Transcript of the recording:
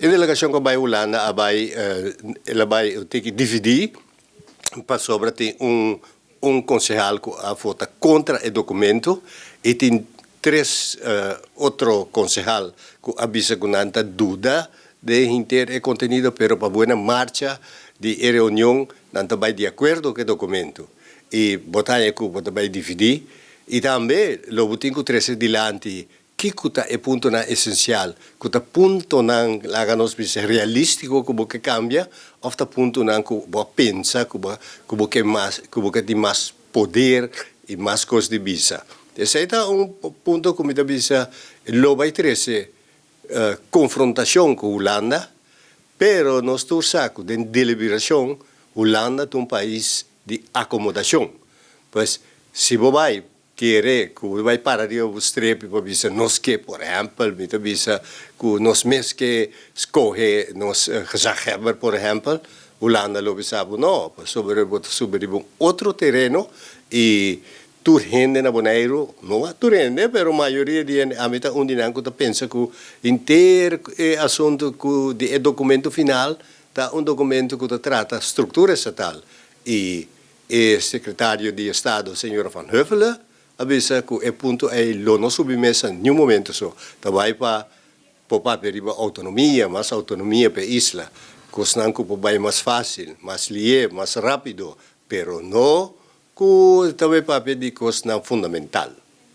A delegação que vai Holanda, ela vai ter que dividir para sobre tem concejal que vota contra o documento e tem três outro concejal que avisa que não tem dúvida de ter o conteúdo, pero para boa marcha de reunião não vai de acordo com o documento e botar que vai dividir e também logo tem que trazer dilante que é ponto essencial, que é ponto que nós pensamos realístico que cambia, ou é ponto que pensa que tem mais poder e mais coisas de visa. Esse é ponto que me avisa, lo vai trazer confrontação com a Holanda, pero nós torçamos de deliberação, Holanda é país de acomodação. Pois, se você vai querer que vai parar de streep para bisa nós que por exemplo mita bisa que nós mesmos que escolhe nós gezaghebber por exemplo Holanda lo bisa não sobre outro terreno e tu rende na boneiro não é tu rende pero a maioria de a meta onde não que pensa que inteiro assunto que de documento final tá documento que trata estrutura estatal e o secretário de Estado senhor Van Huffelen avisa que o ponto é lo não submessa em nenhum momento só. Vai para per autonomia, mais autonomia para a isla. Cosnan que vai mais fácil, mais lié, mais rápido, pero não que também para pedir coisa fundamental.